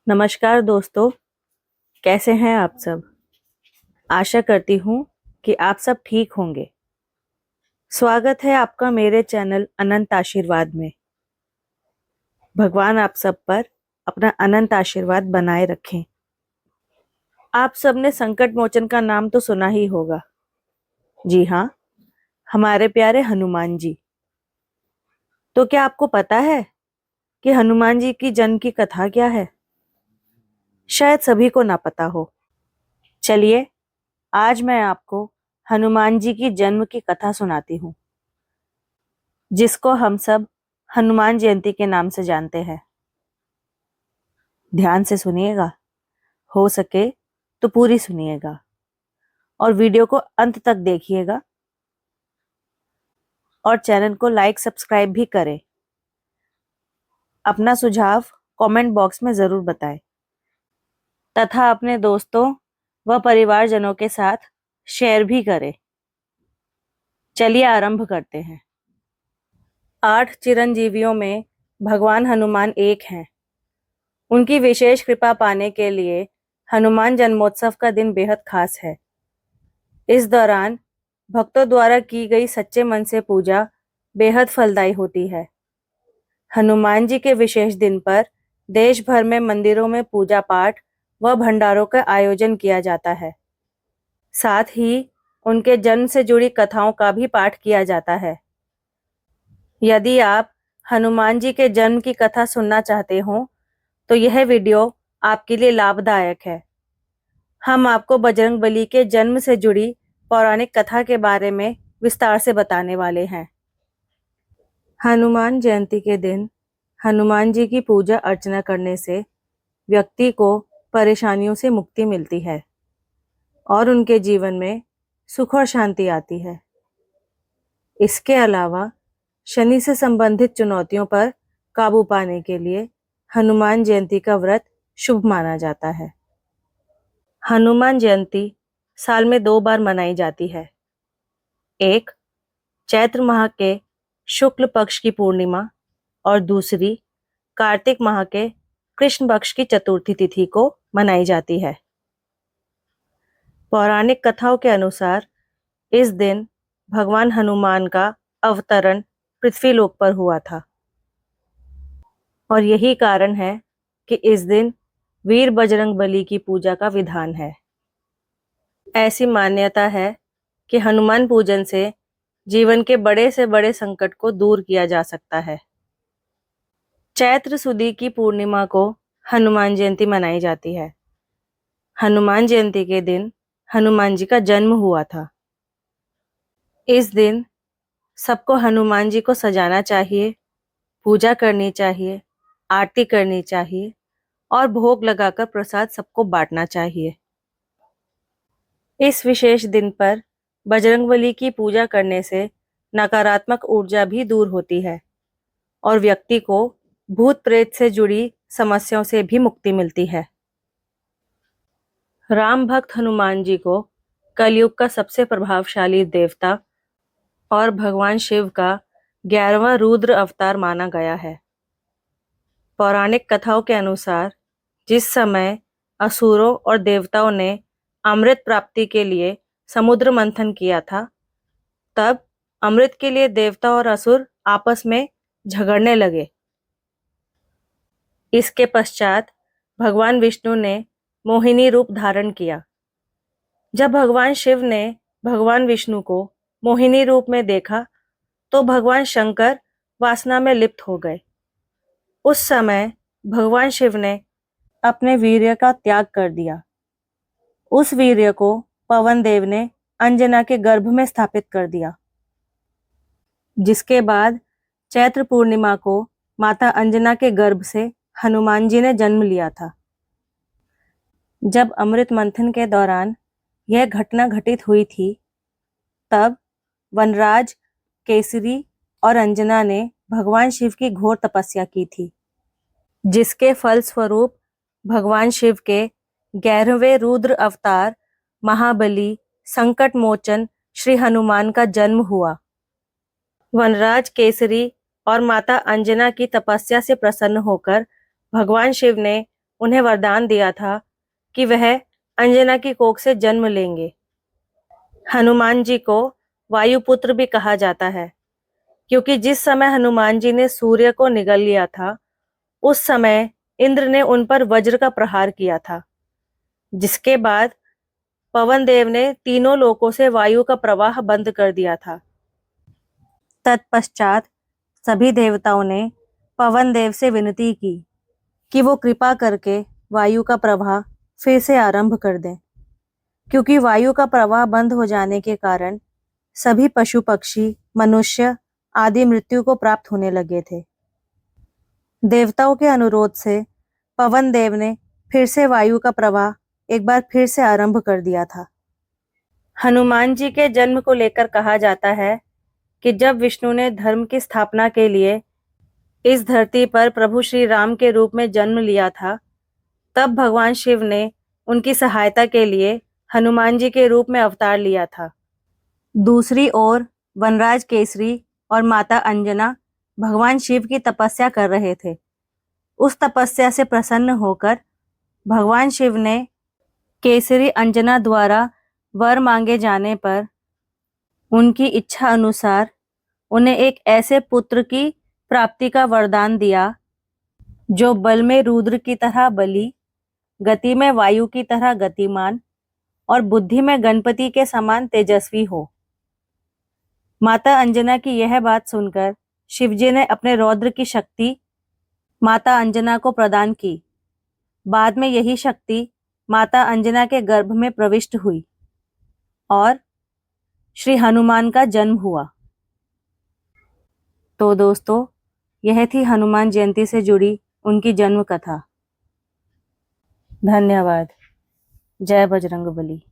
नमस्कार दोस्तों, कैसे हैं आप सब? आशा करती हूँ कि आप सब ठीक होंगे। स्वागत है आपका मेरे चैनल अनंत आशीर्वाद में। भगवान आप सब पर अपना अनंत आशीर्वाद बनाए रखें। आप सबने संकट मोचन का नाम तो सुना ही होगा। जी हाँ, हमारे प्यारे हनुमान जी। तो क्या आपको पता है कि हनुमान जी की जन्म की कथा क्या है? शायद सभी को ना पता हो। चलिए, आज मैं आपको हनुमान जी की जन्म की कथा सुनाती हूँ, जिसको हम सब हनुमान जयंती के नाम से जानते हैं। ध्यान से सुनिएगा, हो सके तो पूरी सुनिएगा और वीडियो को अंत तक देखिएगा और चैनल को लाइक सब्सक्राइब भी करें। अपना सुझाव कमेंट बॉक्स में जरूर बताएं तथा अपने दोस्तों व परिवारजनों के साथ शेयर भी करें। चलिए आरंभ करते हैं। 8 चिरंजीवियों में भगवान हनुमान एक हैं। उनकी विशेष कृपा पाने के लिए हनुमान जन्मोत्सव का दिन बेहद खास है। इस दौरान भक्तों द्वारा की गई सच्चे मन से पूजा बेहद फलदायी होती है। हनुमान जी के विशेष दिन पर देश भर में मंदिरों में पूजा पाठ व भंडारों का आयोजन किया जाता है। साथ ही उनके जन्म से जुड़ी कथाओं का भी पाठ किया जाता है। यदि आप हनुमान जी के जन्म की कथा सुनना चाहते हो तो यह वीडियो आपके लिए लाभदायक है। हम आपको बजरंगबली के जन्म से जुड़ी पौराणिक कथा के बारे में विस्तार से बताने वाले हैं। हनुमान जयंती के दिन हनुमान जी की पूजा अर्चना करने से व्यक्ति को परेशानियों से मुक्ति मिलती है और उनके जीवन में सुख और शांति आती है। इसके अलावा शनि से संबंधित चुनौतियों पर काबू पाने के लिए हनुमान जयंती का व्रत शुभ माना जाता है। हनुमान जयंती साल में 2 बार मनाई जाती है। एक चैत्र माह के शुक्ल पक्ष की पूर्णिमा और दूसरी कार्तिक माह के कृष्ण पक्ष की चतुर्थी तिथि को मनाई जाती है। पौराणिक कथाओं के अनुसार इस दिन भगवान हनुमान का अवतरण पृथ्वीलोक पर हुआ था और यही कारण है कि इस दिन वीर बजरंगबली की पूजा का विधान है। ऐसी मान्यता है कि हनुमान पूजन से जीवन के बड़े से बड़े संकट को दूर किया जा सकता है। चैत्र सुदी की पूर्णिमा को हनुमान जयंती मनाई जाती है। हनुमान जयंती के दिन हनुमान जी का जन्म हुआ था। इस दिन सबको हनुमान जी को सजाना चाहिए, पूजा करनी चाहिए, आरती करनी चाहिए और भोग लगाकर प्रसाद सबको बांटना चाहिए। इस विशेष दिन पर बजरंगबली की पूजा करने से नकारात्मक ऊर्जा भी दूर होती है और व्यक्ति को भूत प्रेत से जुड़ी समस्याओं से भी मुक्ति मिलती है। राम भक्त हनुमान जी को कलयुग का सबसे प्रभावशाली देवता और भगवान शिव का 11वां रुद्र अवतार माना गया है। पौराणिक कथाओं के अनुसार जिस समय असुरों और देवताओं ने अमृत प्राप्ति के लिए समुद्र मंथन किया था, तब अमृत के लिए देवता और असुर आपस में झगड़ने लगे। इसके पश्चात भगवान विष्णु ने मोहिनी रूप धारण किया। जब भगवान शिव ने भगवान विष्णु को मोहिनी रूप में देखा तो भगवान शंकर वासना में लिप्त हो गए। उस समय भगवान शिव ने अपने वीर्य का त्याग कर दिया। उस वीर्य को पवन देव ने अंजना के गर्भ में स्थापित कर दिया, जिसके बाद चैत्र पूर्णिमा को माता अंजना के गर्भ से हनुमान जी ने जन्म लिया था। जब अमृत मंथन के दौरान यह घटना घटित हुई थी, तब वनराज केसरी और अंजना ने भगवान शिव की घोर तपस्या की थी, जिसके फलस्वरूप भगवान शिव के 11वें रुद्र अवतार महाबली संकट मोचन श्री हनुमान का जन्म हुआ। वनराज केसरी और माता अंजना की तपस्या से प्रसन्न होकर भगवान शिव ने उन्हें वरदान दिया था कि वह अंजना की कोख से जन्म लेंगे। हनुमान जी को वायुपुत्र भी कहा जाता है, क्योंकि जिस समय हनुमान जी ने सूर्य को निगल लिया था, उस समय इंद्र ने उन पर वज्र का प्रहार किया था, जिसके बाद पवन देव ने तीनों लोकों से वायु का प्रवाह बंद कर दिया था। तत्पश्चात सभी देवताओं ने पवन देव से विनती की कि वो कृपा करके वायु का प्रवाह फिर से आरंभ कर दें, क्योंकि वायु का प्रवाह बंद हो जाने के कारण सभी पशु पक्षी, मनुष्य आदि मृत्यु को प्राप्त होने लगे थे। देवताओं के अनुरोध से पवन देव ने फिर से वायु का प्रवाह एक बार फिर से आरंभ कर दिया था। हनुमान जी के जन्म को लेकर कहा जाता है कि जब विष्णु ने धर्म की स्थापना के लिए इस धरती पर प्रभु श्री राम के रूप में जन्म लिया था, तब भगवान शिव ने उनकी सहायता के लिए हनुमान जी के रूप में अवतार लिया था। दूसरी ओर वनराज केसरी और माता अंजना भगवान शिव की तपस्या कर रहे थे। उस तपस्या से प्रसन्न होकर भगवान शिव ने केसरी अंजना द्वारा वर मांगे जाने पर उनकी इच्छा अनुसार उन्हें एक ऐसे पुत्र की प्राप्ति का वरदान दिया जो बल में रुद्र की तरह बली, गति में वायु की तरह गतिमान और बुद्धि में गणपति के समान तेजस्वी हो। माता अंजना की यह बात सुनकर शिवजी ने अपने रौद्र की शक्ति माता अंजना को प्रदान की। बाद में यही शक्ति माता अंजना के गर्भ में प्रविष्ट हुई और श्री हनुमान का जन्म हुआ। तो दोस्तों, यह थी हनुमान जयंती से जुड़ी उनकी जन्म कथा। धन्यवाद। जय बजरंगबली।